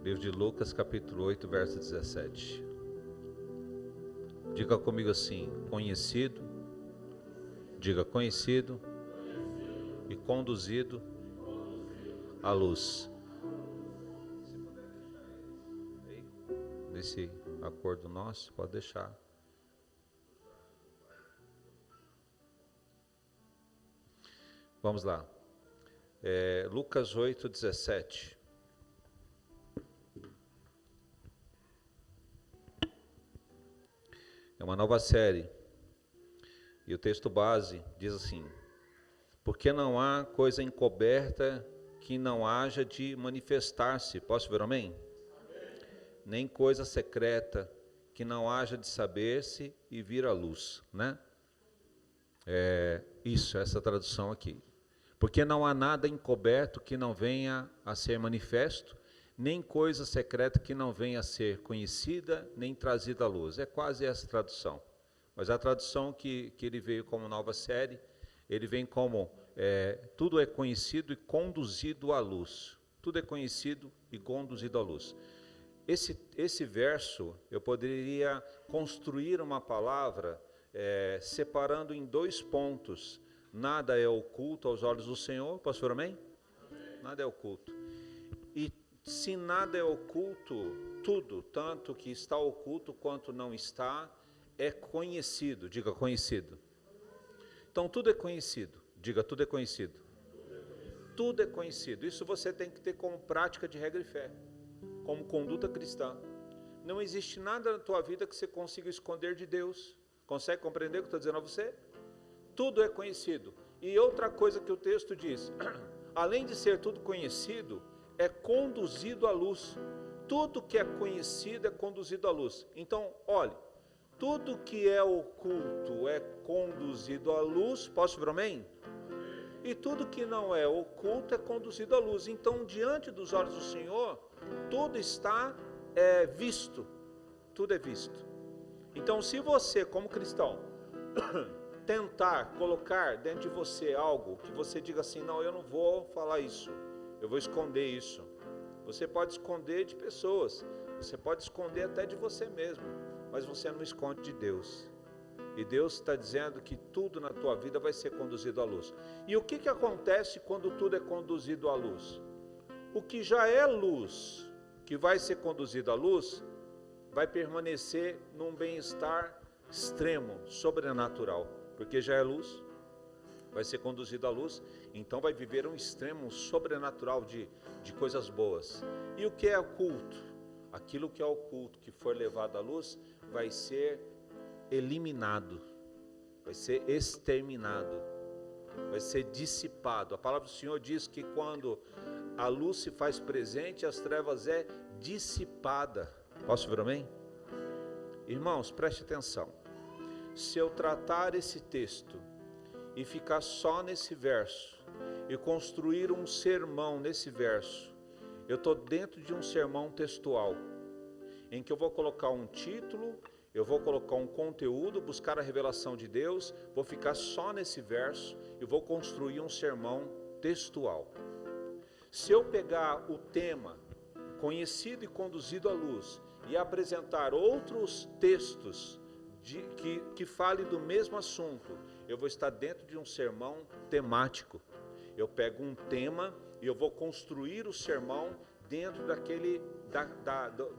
Livro de Lucas, capítulo 8, verso 17. Diga comigo assim: conhecido, diga conhecido e conduzido à luz. Nesse acordo nosso, pode deixar. Vamos lá. Lucas 8, 17. É uma nova série. E o texto base diz assim: porque não há coisa encoberta que não haja de manifestar-se. Posso ver amém? Nem coisa secreta que não haja de saber-se e vir à luz, né? Essa tradução aqui. Porque não há nada encoberto que não venha a ser manifesto, nem coisa secreta que não venha a ser conhecida, nem trazida à luz. É quase essa tradução. Mas a tradução que ele veio como nova série, ele vem como tudo é conhecido e conduzido à luz. Tudo é conhecido e conduzido à luz. Esse verso, eu poderia construir uma palavra separando em dois pontos. Nada é oculto aos olhos do Senhor. Pastor, amém? Nada é oculto. E se nada é oculto, tudo, tanto que está oculto quanto não está, é conhecido. Diga conhecido. Então tudo é conhecido. Diga tudo é conhecido. Tudo é conhecido. Isso você tem que ter como prática de regra e fé, como conduta cristã. Não existe nada na tua vida que você consiga esconder de Deus. Consegue compreender o que eu estou dizendo a você? Tudo é conhecido. E outra coisa que o texto diz, além de ser tudo conhecido, é conduzido à luz. Tudo que é conhecido é conduzido à luz. Então, olhe, tudo que é oculto é conduzido à luz. Posso ver amém? E tudo que não é oculto é conduzido à luz. Então, diante dos olhos do Senhor, tudo está visto. Tudo é visto. Então, se você, como cristão, tentar colocar dentro de você algo que você diga assim, não, eu não vou falar isso, eu vou esconder isso. Você pode esconder de pessoas, você pode esconder até de você mesmo, mas você não esconde de Deus. E Deus está dizendo que tudo na tua vida vai ser conduzido à luz. E o que acontece quando tudo é conduzido à luz? O que já é luz, que vai ser conduzido à luz, vai permanecer num bem-estar extremo, sobrenatural. Porque já é luz, vai ser conduzido à luz, então vai viver um extremo sobrenatural de coisas boas. E o que é oculto? Aquilo que é oculto, que for levado à luz, vai ser eliminado, vai ser exterminado, vai ser dissipado. A palavra do Senhor diz que quando a luz se faz presente, as trevas é dissipada. Posso ver amém? Irmãos, preste atenção. Se eu tratar esse texto e ficar só nesse verso e construir um sermão nesse verso, eu estou dentro de um sermão textual, em que eu vou colocar um título, eu vou colocar um conteúdo, buscar a revelação de Deus, vou ficar só nesse verso e vou construir um sermão textual. Se eu pegar o tema conhecido e conduzido à luz e apresentar outros textos que fale do mesmo assunto, eu vou estar dentro de um sermão temático. Eu pego um tema e eu vou construir o sermão dentro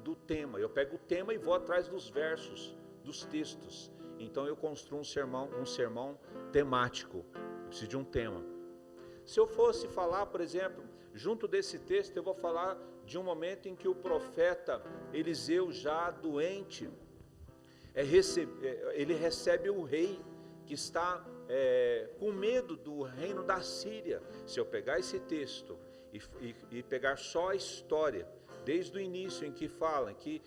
do tema. Eu pego o tema e vou atrás dos versos, dos textos. Então eu construo um sermão temático. Eu preciso de um tema. Se eu fosse falar, por exemplo, junto desse texto, eu vou falar de um momento em que o profeta Eliseu, já doente, ele recebe o rei que está com medo do reino da Síria. Se eu pegar esse texto e pegar só a história, desde o início em que fala que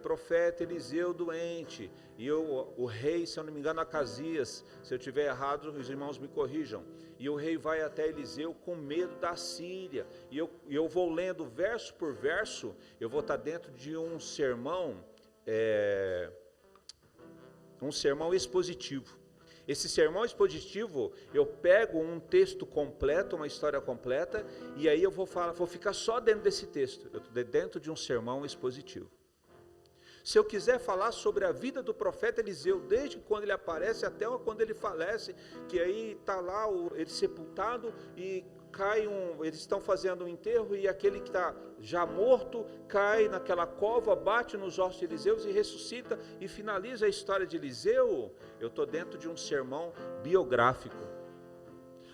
profeta Eliseu doente, e o rei, se eu não me engano, Acasias, se eu estiver errado, os irmãos me corrijam, e o rei vai até Eliseu com medo da Síria, e eu vou lendo verso por verso, eu vou estar dentro de um sermão expositivo. Esse sermão expositivo, eu pego um texto completo, uma história completa, e aí eu vou ficar só dentro desse texto, eu estou dentro de um sermão expositivo. Se eu quiser falar sobre a vida do profeta Eliseu, desde quando ele aparece até quando ele falece, que aí está lá ele sepultado e eles estão fazendo um enterro e aquele que está já morto cai naquela cova, bate nos ossos de Eliseu e ressuscita e finaliza a história de Eliseu. Eu estou dentro de um sermão biográfico.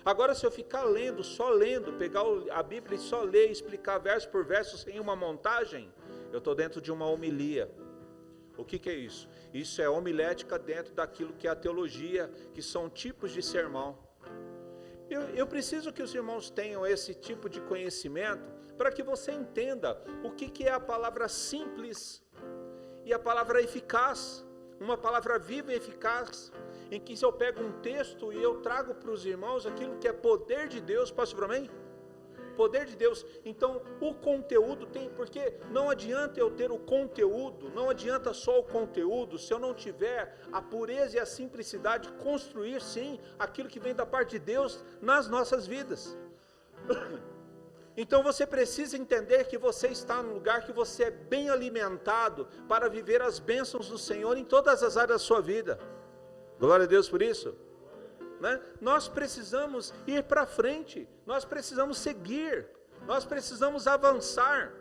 Agora, se eu ficar lendo, só lendo, pegar a Bíblia e só ler, explicar verso por verso sem uma montagem, eu estou dentro de uma homilia. O que é isso? Isso é homilética dentro daquilo que é a teologia, que são tipos de sermão. Eu preciso que os irmãos tenham esse tipo de conhecimento para que você entenda o que é a palavra simples e a palavra eficaz, uma palavra viva e eficaz, em que se eu pego um texto e eu trago para os irmãos aquilo que é poder de Deus, posso para mim? Poder de Deus. Então o conteúdo tem, porque não adianta eu ter o conteúdo, não adianta só o conteúdo, se eu não tiver a pureza e a simplicidade de construir sim aquilo que vem da parte de Deus nas nossas vidas. Então você precisa entender que você está num lugar que você é bem alimentado para viver as bênçãos do Senhor em todas as áreas da sua vida. Glória a Deus por isso. Né? Nós precisamos ir para frente, nós precisamos seguir, nós precisamos avançar.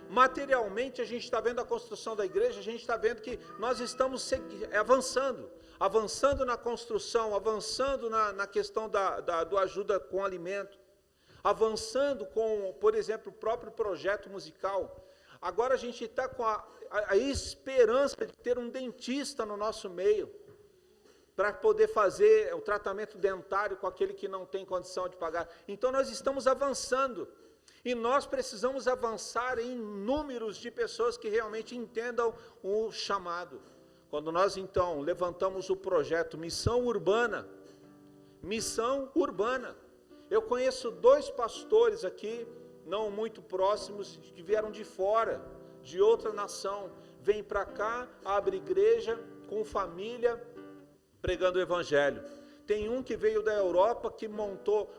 Materialmente a gente está vendo a construção da igreja, a gente está vendo que nós estamos avançando na construção, avançando na questão do ajuda com alimento, avançando com, por exemplo, o próprio projeto musical. Agora a gente está com a esperança de ter um dentista no nosso meio, para poder fazer o tratamento dentário com aquele que não tem condição de pagar. Então nós estamos avançando, e nós precisamos avançar em números de pessoas que realmente entendam o chamado. Quando nós então levantamos o projeto Missão Urbana, eu conheço 2 pastores aqui, não muito próximos, que vieram de fora, de outra nação, vêm para cá, abre igreja, com família, pregando o evangelho. Tem um que veio da Europa, que montou,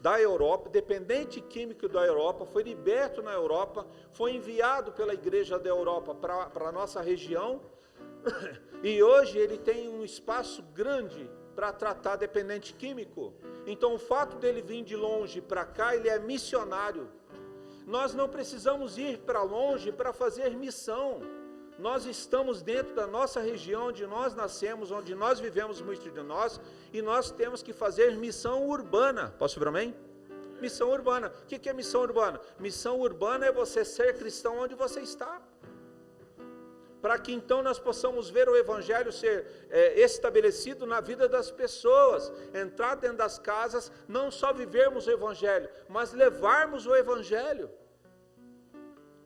da Europa, dependente químico da Europa, foi liberto na Europa, foi enviado pela igreja da Europa para a nossa região, e hoje ele tem um espaço grande para tratar dependente químico. Então o fato dele vir de longe para cá, ele é missionário. Nós não precisamos ir para longe para fazer missão. Nós estamos dentro da nossa região, onde nós nascemos, onde nós vivemos muito de nós, e nós temos que fazer missão urbana. Posso vir amém? Missão urbana. O que é missão urbana? Missão urbana é você ser cristão onde você está. Para que então nós possamos ver o evangelho ser estabelecido na vida das pessoas, entrar dentro das casas, não só vivermos o evangelho, mas levarmos o evangelho.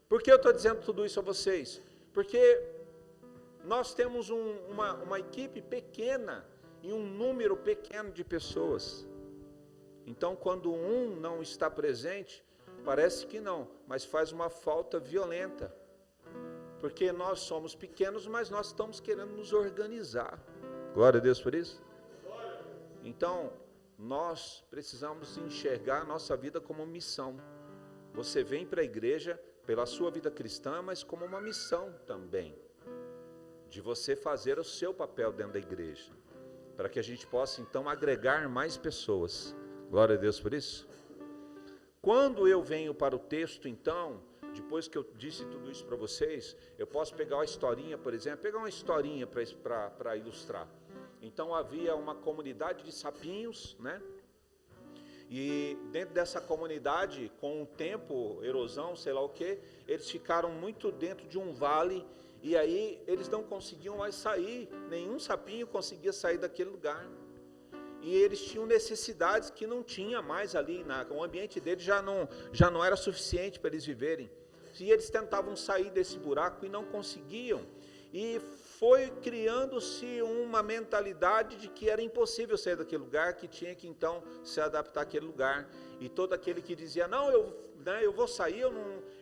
Por que eu estou dizendo tudo isso a vocês? Porque nós temos uma equipe pequena e um número pequeno de pessoas. Então, quando um não está presente, parece que não, mas faz uma falta violenta. Porque nós somos pequenos, mas nós estamos querendo nos organizar. Glória a Deus por isso. Então, nós precisamos enxergar a nossa vida como missão. Você vem para a igreja pela sua vida cristã, mas como uma missão também, de você fazer o seu papel dentro da igreja, para que a gente possa então agregar mais pessoas. Glória a Deus por isso. Quando eu venho para o texto então, depois que eu disse tudo isso para vocês, eu posso pegar uma historinha, por exemplo, pegar uma historinha para ilustrar. Então havia uma comunidade de sapinhos, né? E dentro dessa comunidade, com o tempo, erosão, sei lá o que, eles ficaram muito dentro de um vale, e aí eles não conseguiam mais sair, nenhum sapinho conseguia sair daquele lugar. E eles tinham necessidades que não tinha mais ali, o ambiente deles já não era suficiente para eles viverem. E eles tentavam sair desse buraco e não conseguiam. E foi criando-se uma mentalidade de que era impossível sair daquele lugar, que tinha que então se adaptar àquele lugar. E todo aquele que dizia, não, eu vou sair,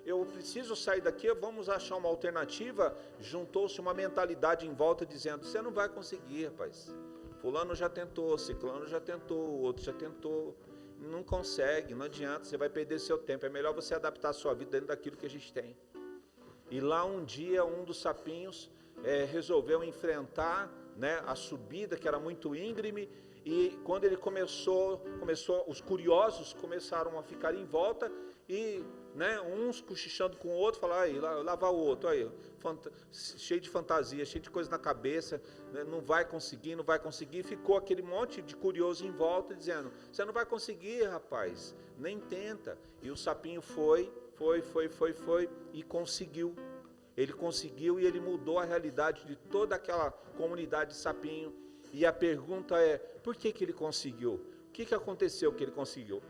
eu preciso sair daqui, vamos achar uma alternativa, juntou-se uma mentalidade em volta dizendo, você não vai conseguir, rapaz. Fulano já tentou, ciclano já tentou, o outro já tentou. Não consegue, não adianta, você vai perder seu tempo. É melhor você adaptar a sua vida dentro daquilo que a gente tem. E lá um dia, um dos sapinhos resolveu enfrentar, né, a subida, que era muito íngreme, e quando ele começou, os curiosos começaram a ficar em volta, e, né, uns cochichando com o outro, falaram, aí, lá vai o outro, aí, cheio de fantasia, cheio de coisa na cabeça, né, não vai conseguir, ficou aquele monte de curioso em volta, dizendo, você não vai conseguir, rapaz, nem tenta. E o sapinho foi, e conseguiu. Ele conseguiu e ele mudou a realidade de toda aquela comunidade de sapinho. E a pergunta é, por que ele conseguiu? O que aconteceu que ele conseguiu?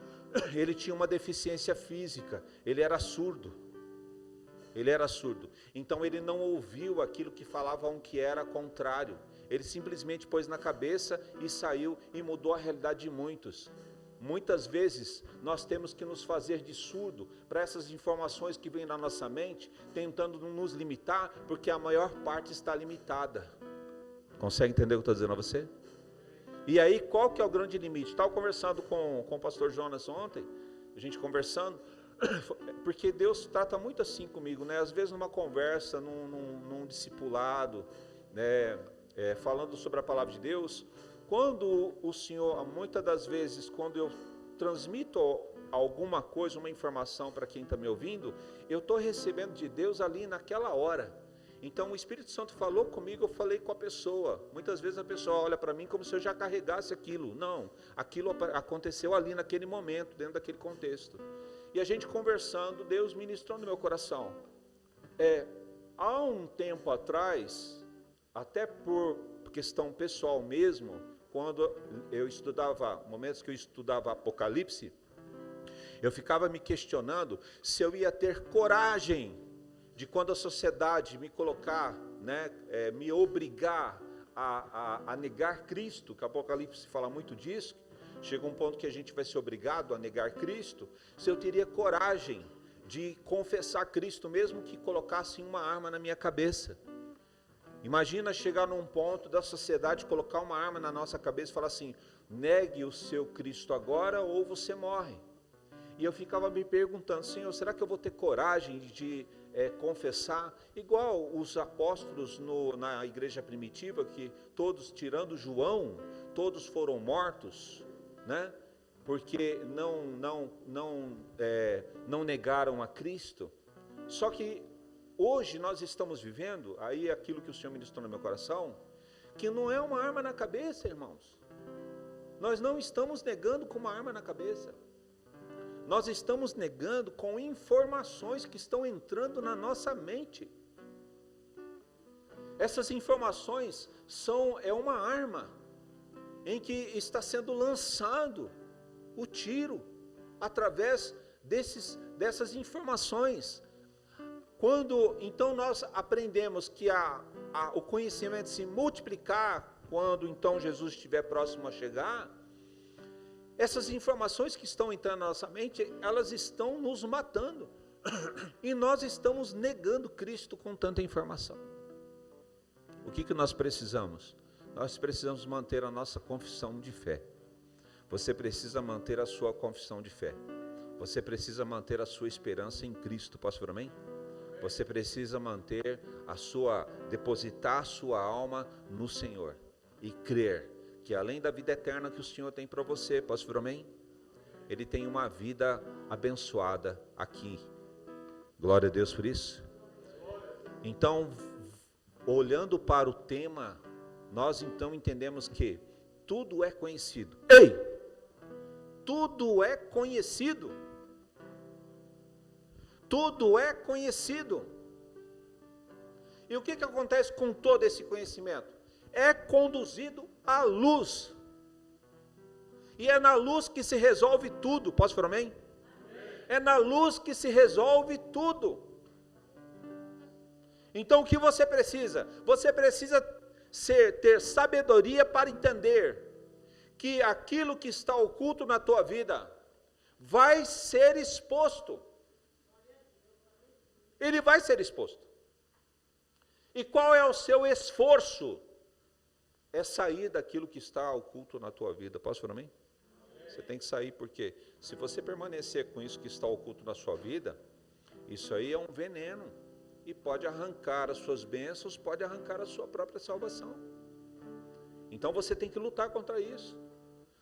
Ele tinha uma deficiência física, ele era surdo. Então ele não ouviu aquilo que falavam que era contrário. Ele simplesmente pôs na cabeça e saiu e mudou a realidade de muitos. Muitas vezes nós temos que nos fazer de surdo para essas informações que vêm na nossa mente, tentando nos limitar, porque a maior parte está limitada. Consegue entender o que eu estou dizendo a você? E aí, qual que é o grande limite? Estava conversando com o pastor Jonas ontem, a gente conversando, porque Deus trata muito assim comigo, né? Às vezes numa conversa, num discipulado, né? Falando sobre a palavra de Deus, quando o Senhor, muitas das vezes, quando eu transmito alguma coisa, uma informação para quem está me ouvindo, eu estou recebendo de Deus ali naquela hora. Então o Espírito Santo falou comigo, eu falei com a pessoa. Muitas vezes a pessoa olha para mim como se eu já carregasse aquilo. Não, aquilo aconteceu ali naquele momento, dentro daquele contexto. E a gente conversando, Deus ministrou no meu coração. Há um tempo atrás, até por questão pessoal mesmo, quando eu estudava, momentos que eu estudava Apocalipse, eu ficava me questionando se eu ia ter coragem de, quando a sociedade me colocar, né, me obrigar a negar Cristo, que Apocalipse fala muito disso, chega um ponto que a gente vai ser obrigado a negar Cristo, se eu teria coragem de confessar Cristo, mesmo que colocassem uma arma na minha cabeça. Imagina chegar num ponto da sociedade colocar uma arma na nossa cabeça e falar assim, negue o seu Cristo agora ou você morre. E eu ficava me perguntando, Senhor, será que eu vou ter coragem de confessar? Igual os apóstolos na igreja primitiva, que todos, tirando João, todos foram mortos, né? Porque não negaram a Cristo. Só que hoje nós estamos vivendo, aí aquilo que o Senhor ministrou no meu coração, que não é uma arma na cabeça, irmãos. Nós não estamos negando com uma arma na cabeça. Nós estamos negando com informações que estão entrando na nossa mente. Essas informações é uma arma em que está sendo lançado o tiro através dessas informações. Quando então nós aprendemos que o conhecimento se multiplicar, quando então Jesus estiver próximo a chegar, essas informações que estão entrando na nossa mente, elas estão nos matando. E nós estamos negando Cristo com tanta informação. O que nós precisamos? Nós precisamos manter a nossa confissão de fé. Você precisa manter a sua confissão de fé. Você precisa manter a sua esperança em Cristo. Posso ver amém? Você precisa manter depositar a sua alma no Senhor e crer que além da vida eterna que o Senhor tem para você, posso ver amém? Ele tem uma vida abençoada aqui. Glória a Deus por isso. Então, olhando para o tema, nós então entendemos que tudo é conhecido. Ei! Tudo é conhecido. Tudo é conhecido. E o que acontece com todo esse conhecimento? É conduzido à luz. E é na luz que se resolve tudo. Posso falar amém? É na luz que se resolve tudo. Então o que você precisa? Você precisa ter sabedoria para entender que aquilo que está oculto na tua vida vai ser exposto. Ele vai ser exposto. E qual é o seu esforço é sair daquilo que está oculto na tua vida. Posso falar amém? Você tem que sair, porque se você permanecer com isso que está oculto na sua vida, isso aí é um veneno, e pode arrancar as suas bênçãos, pode arrancar a sua própria salvação. Então você tem que lutar contra isso.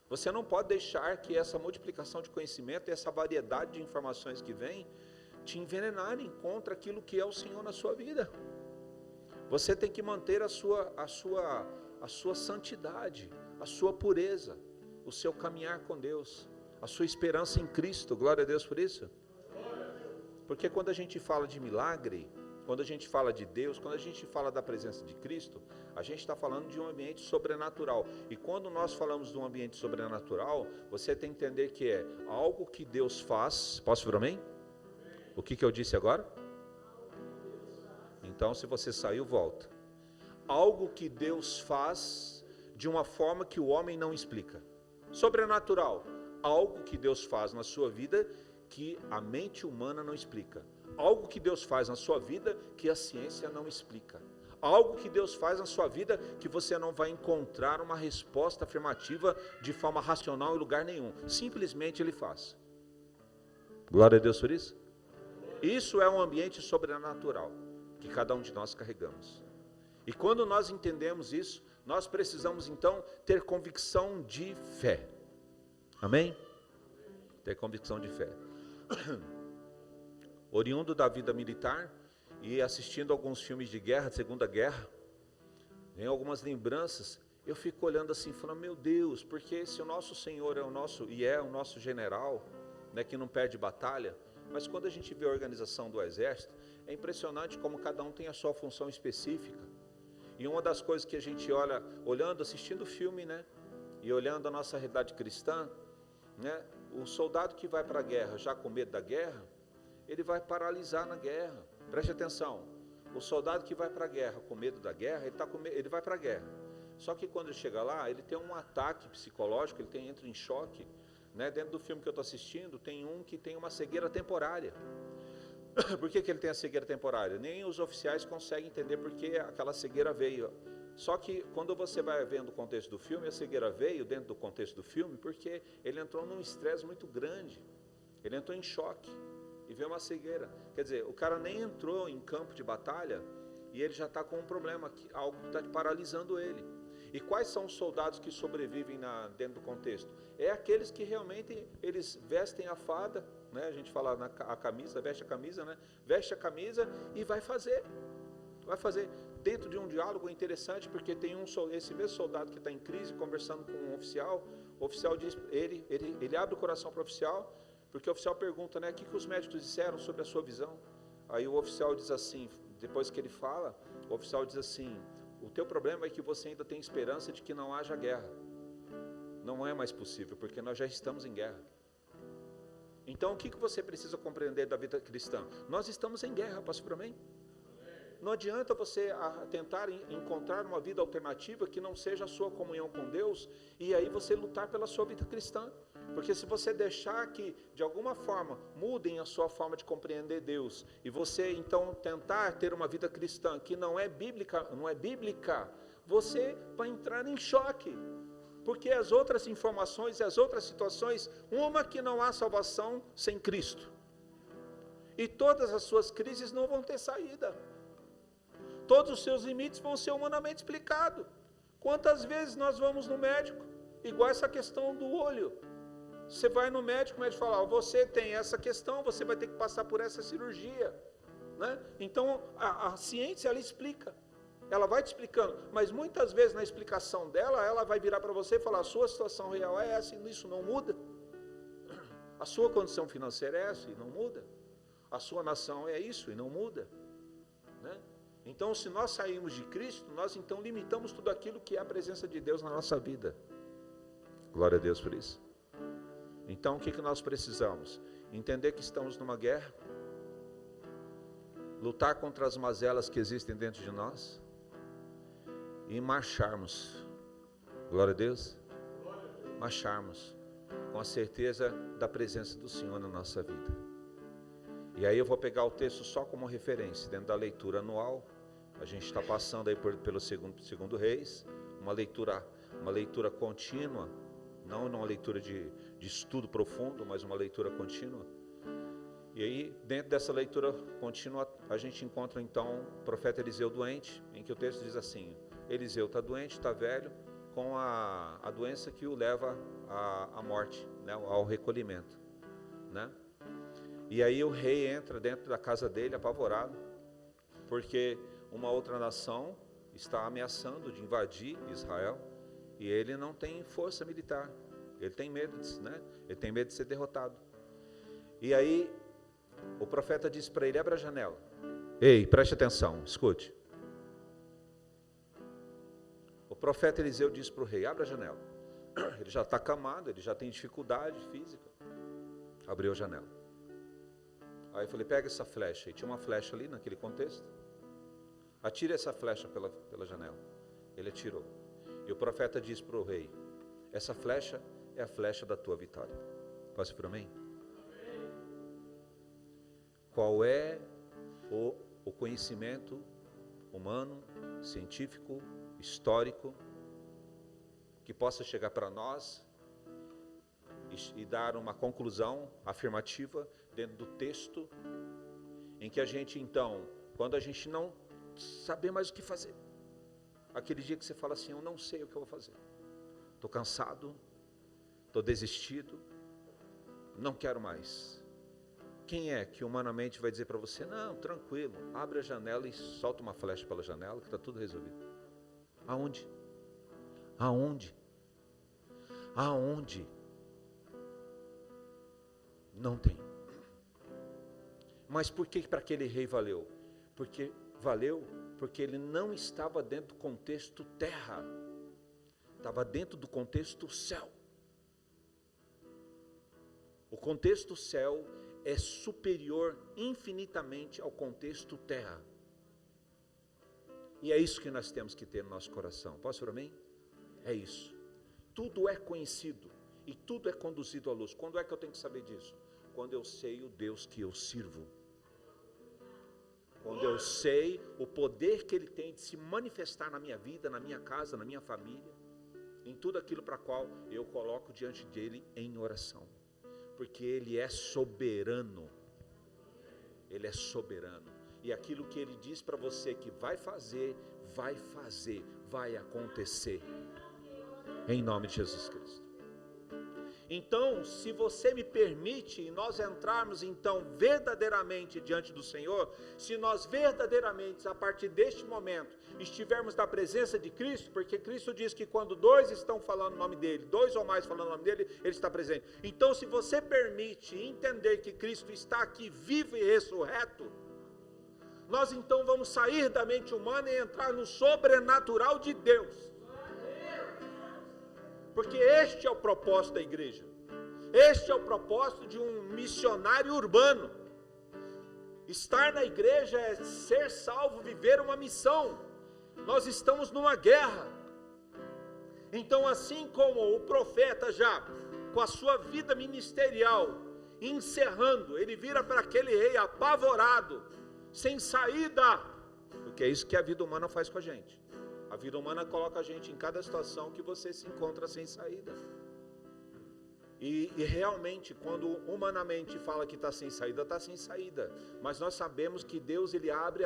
Você não pode deixar que essa multiplicação de conhecimento, essa variedade de informações que vem, te envenenarem contra aquilo que é o Senhor na sua vida. Você tem que manter a sua santidade, a sua pureza, o seu caminhar com Deus, a sua esperança em Cristo. Glória a Deus por isso. Porque quando a gente fala de milagre, quando a gente fala de Deus, quando a gente fala da presença de Cristo, a gente está falando de um ambiente sobrenatural. E quando nós falamos de um ambiente sobrenatural, você tem que entender que é algo que Deus faz. Posso vir amém? O que eu disse agora? Então, se você saiu, volta. Algo que Deus faz de uma forma que o homem não explica. Sobrenatural. Algo que Deus faz na sua vida que a mente humana não explica. Algo que Deus faz na sua vida que a ciência não explica. Algo que Deus faz na sua vida que você não vai encontrar uma resposta afirmativa de forma racional em lugar nenhum. Simplesmente Ele faz. Glória a Deus por isso. Isso é um ambiente sobrenatural que cada um de nós carregamos. E quando nós entendemos isso, nós precisamos então ter convicção de fé. Amém? Ter convicção de fé. Oriundo da vida militar e assistindo alguns filmes de guerra, Segunda Guerra, em algumas lembranças, eu fico olhando assim, falando, meu Deus, porque se o nosso Senhor é o nosso general, né, que não perde batalha, mas quando a gente vê a organização do exército, é impressionante como cada um tem a sua função específica. E uma das coisas que a gente olha, assistindo o filme, né, e olhando a nossa realidade cristã, né, o soldado que vai para a guerra já com medo da guerra, ele vai paralisar na guerra. Preste atenção, o soldado que vai para a guerra com medo da guerra, ele vai para a guerra. Só que quando ele chega lá, ele tem um ataque psicológico, entra em choque. Né? Dentro do filme que eu estou assistindo, tem um que tem uma cegueira temporária. Por que ele tem a cegueira temporária? Nem os oficiais conseguem entender por que aquela cegueira veio. Só que quando você vai vendo o contexto do filme, a cegueira veio dentro do contexto do filme porque ele entrou num estresse muito grande. Ele entrou em choque e veio uma cegueira. Quer dizer, o cara nem entrou em campo de batalha e ele já está com um problema, algo que está paralisando ele. E quais são os soldados que sobrevivem dentro do contexto? É aqueles que realmente eles vestem a fada, né? A gente fala a camisa, veste a camisa, né? Veste a camisa e vai fazer. Vai fazer. Dentro de um diálogo interessante, porque tem esse mesmo soldado que está em crise, conversando com um oficial, o oficial diz, ele abre o coração para o oficial, porque o oficial pergunta, né, o que os médicos disseram sobre a sua visão? Aí o oficial diz assim, depois que ele fala, o oficial diz assim, o teu problema é que você ainda tem esperança de que não haja guerra. Não é mais possível, porque nós já estamos em guerra. Então o que você precisa compreender da vida cristã? Nós estamos em guerra, pastor, amém? Não adianta você tentar encontrar uma vida alternativa que não seja a sua comunhão com Deus e aí você lutar pela sua vida cristã. Porque se você deixar que de alguma forma mudem a sua forma de compreender Deus e você então tentar ter uma vida cristã que não é bíblica, você vai entrar em choque. Porque as outras informações e as outras situações, uma que não há salvação sem Cristo. E todas as suas crises não vão ter saída. Todos os seus limites vão ser humanamente explicados. Quantas vezes nós vamos no médico? Igual essa questão do olho. Você vai no médico, o médico fala, você tem essa questão, você vai ter que passar por essa cirurgia. Né? Então, a ciência, ela explica. Ela vai te explicando, mas muitas vezes na explicação dela, ela vai virar para você e falar, a sua situação real é essa e isso não muda. A sua condição financeira é essa e não muda. A sua nação é isso e não muda. Né? Então, se nós sairmos de Cristo, nós então limitamos tudo aquilo que é a presença de Deus na nossa vida. Glória a Deus por isso. Então, o que nós precisamos? Entender que estamos numa guerra, lutar contra as mazelas que existem dentro de nós e marcharmos. Glória a Deus. Marcharmos com a certeza da presença do Senhor na nossa vida. E aí eu vou pegar o texto só como referência, dentro da leitura anual. A gente está passando aí pelo segundo Reis, uma leitura contínua, não uma leitura de estudo profundo, mas uma leitura contínua. E aí, dentro dessa leitura contínua, a gente encontra então o profeta Eliseu doente, em que o texto diz assim: Eliseu está doente, está velho, com a doença que o leva à morte, né, ao recolhimento, né? E aí o rei entra dentro da casa dele apavorado, porque uma outra nação está ameaçando de invadir Israel, e ele não tem força militar, ele tem medo, né? Ele tem medo de ser derrotado. E aí o profeta diz para ele: abre a janela. Ei, preste atenção, escute. O profeta Eliseu diz para o rei: abre a janela. Ele já está acamado, ele já tem dificuldade física. Abriu a janela. Aí eu falei: pega essa flecha. E tinha uma flecha ali naquele contexto. Atire essa flecha pela janela. Ele atirou. E o profeta diz para o rei: essa flecha é a flecha da tua vitória. Posso ir para mim? Qual é o conhecimento humano, científico, histórico, que possa chegar para nós e dar uma conclusão afirmativa dentro do texto, em que a gente então, quando a gente não saber mais o que fazer, aquele dia que você fala assim: eu não sei o que eu vou fazer, estou cansado, estou desistido, não quero mais. Quem é que humanamente vai dizer para você: não, tranquilo, abre a janela e solta uma flecha pela janela que está tudo resolvido? Aonde? Aonde? Aonde? Não tem. Mas por que para aquele rei valeu? Porque ele não estava dentro do contexto terra, estava dentro do contexto céu. O contexto céu é superior infinitamente ao contexto terra. E é isso que nós temos que ter no nosso coração. Posso para mim? É isso. Tudo é conhecido e tudo é conduzido à luz. Quando é que eu tenho que saber disso? Quando eu sei o Deus que eu sirvo. Quando eu sei o poder que Ele tem de se manifestar na minha vida, na minha casa, na minha família, em tudo aquilo para qual eu coloco diante dEle em oração. Porque Ele é soberano. Ele é soberano. E aquilo que Ele diz para você que vai fazer, vai acontecer. Em nome de Jesus Cristo. Então, se você me permite, e nós entrarmos então verdadeiramente diante do Senhor, se nós verdadeiramente, a partir deste momento, estivermos na presença de Cristo, porque Cristo diz que quando dois estão falando o nome dEle, dois ou mais falando o nome dEle, Ele está presente. Então, se você permite entender que Cristo está aqui vivo e ressurreto, nós então vamos sair da mente humana e entrar no sobrenatural de Deus. Porque este é o propósito da igreja. Este é o propósito de um missionário urbano. Estar na igreja é ser salvo, viver uma missão. Nós estamos numa guerra. Então, assim como o profeta já, com a sua vida ministerial, encerrando, ele vira para aquele rei apavorado, sem saída. Porque é isso que a vida humana faz com a gente. A vida humana coloca a gente em cada situação que você se encontra sem saída. E realmente, quando humanamente fala que está sem saída, está sem saída. Mas nós sabemos que Deus, Ele abre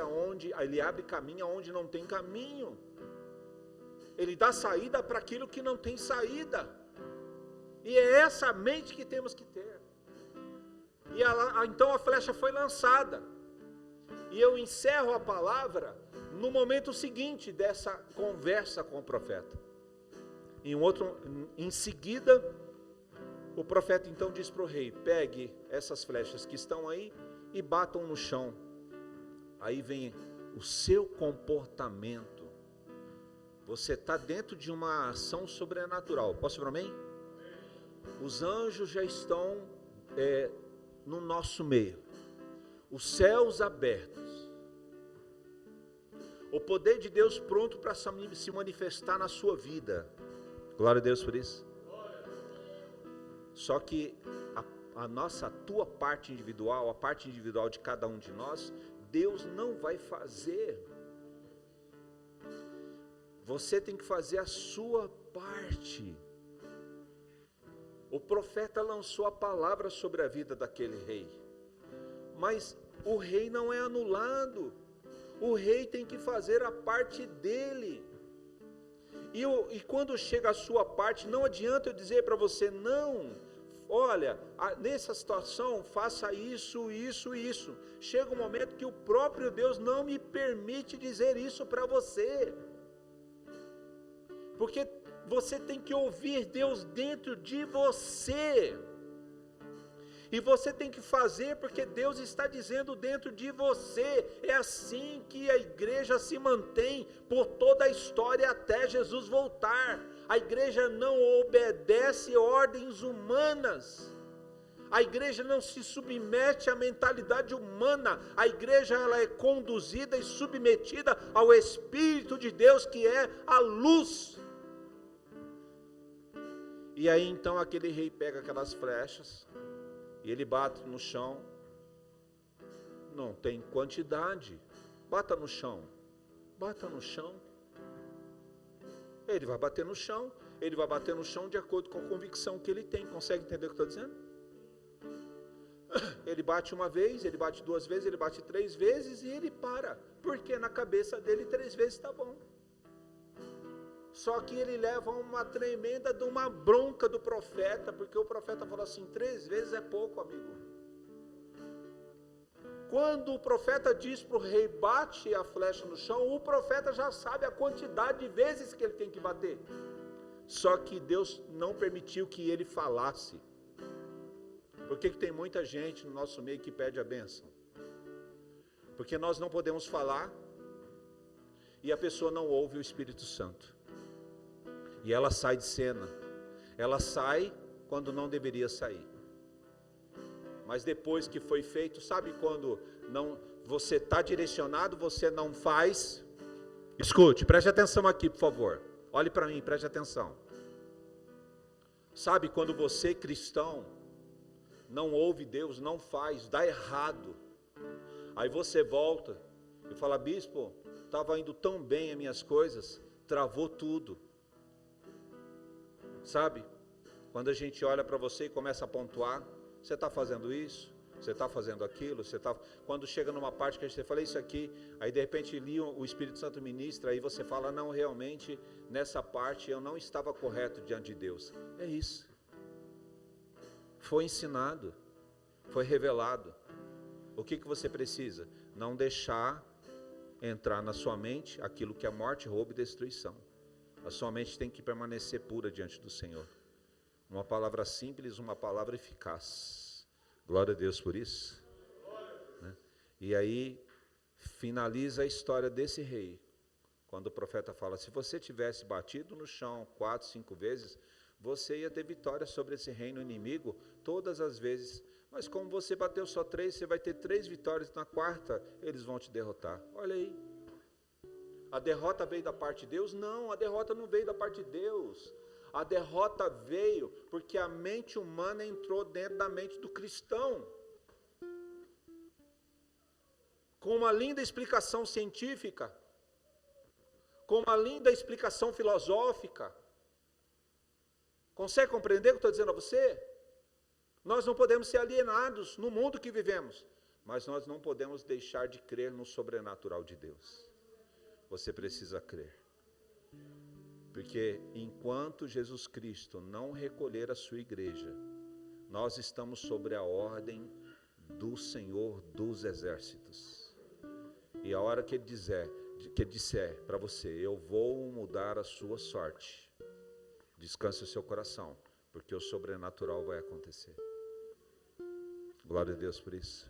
caminho aonde não tem caminho. Ele dá saída para aquilo que não tem saída. E é essa mente que temos que ter. E então a flecha foi lançada. E eu encerro a palavra no momento seguinte dessa conversa com o profeta. Em seguida, o profeta então diz para o rei: pegue essas flechas que estão aí e batam no chão. Aí vem o seu comportamento. Você está dentro de uma ação sobrenatural. Posso ir para mim? Os anjos já estão no nosso meio. Os céus abertos. O poder de Deus pronto para se manifestar na sua vida. Glória a Deus por isso. Só que a tua parte individual, a parte individual de cada um de nós, Deus não vai fazer Você tem que fazer a sua parte. O profeta lançou a palavra sobre a vida daquele rei, mas o rei não é anulado. O rei tem que fazer a parte dele. E quando chega a sua parte, não adianta eu dizer para você, não, olha, nessa situação faça isso, isso, isso. Chega um momento que o próprio Deus não me permite dizer isso para você, porque você tem que ouvir Deus dentro de você, e você tem que fazer porque Deus está dizendo dentro de você. É assim que a igreja se mantém por toda a história até Jesus voltar. A igreja não obedece ordens humanas. A igreja não se submete à mentalidade humana. A igreja ela é conduzida e submetida ao Espírito de Deus, que é a luz. E aí então aquele rei pega aquelas flechas e ele bate no chão. Não tem quantidade. Bata no chão. Bata no chão. Ele vai bater no chão. Ele vai bater no chão de acordo com a convicção que ele tem. Consegue entender o que eu estou dizendo? Ele bate uma vez, ele bate duas vezes, ele bate três vezes e ele para. Porque na cabeça dele 3 vezes está bom. Só que ele leva uma tremenda de uma bronca do profeta, porque o profeta falou assim, 3 vezes é pouco, amigo. Quando o profeta diz para o rei, bate a flecha no chão, o profeta já sabe a quantidade de vezes que ele tem que bater. Só que Deus não permitiu que ele falasse. Por que tem muita gente no nosso meio que pede a bênção? Porque nós não podemos falar, e a pessoa não ouve o Espírito Santo. E ela sai de cena. Ela sai quando não deveria sair. Mas depois que foi feito, sabe quando você está direcionado, você não faz? Escute, preste atenção aqui, por favor. Olhe para mim, preste atenção. Sabe quando você, cristão, não ouve Deus, não faz, dá errado. Aí você volta e fala, bispo, estava indo tão bem as minhas coisas, travou tudo. Sabe, quando a gente olha para você e começa a pontuar, você está fazendo isso, você está fazendo aquilo, quando chega numa parte que você fala isso aqui, aí de repente o Espírito Santo ministra, aí você fala, não, realmente, nessa parte eu não estava correto diante de Deus. É isso. Foi ensinado, foi revelado. O que você precisa? Não deixar entrar na sua mente aquilo que é morte, roubo e destruição. A sua mente tem que permanecer pura diante do Senhor. Uma palavra simples, uma palavra eficaz. Glória a Deus por isso. Né? E aí, finaliza a história desse rei. Quando o profeta fala, se você tivesse batido no chão 4, 5 vezes, você ia ter vitória sobre esse reino inimigo todas as vezes. Mas como você bateu só 3, você vai ter 3 vitórias, na 4ª eles vão te derrotar. Olha aí. A derrota veio da parte de Deus? Não, a derrota não veio da parte de Deus. A derrota veio porque a mente humana entrou dentro da mente do cristão. Com uma linda explicação científica, com uma linda explicação filosófica. Consegue compreender o que eu estou dizendo a você? Nós não podemos ser alienados no mundo que vivemos, mas nós não podemos deixar de crer no sobrenatural de Deus. Você precisa crer. Porque enquanto Jesus Cristo não recolher a sua igreja, nós estamos sobre a ordem do Senhor dos Exércitos. E a hora que Ele disser para você, eu vou mudar a sua sorte, descanse o seu coração, porque o sobrenatural vai acontecer. Glória a Deus por isso.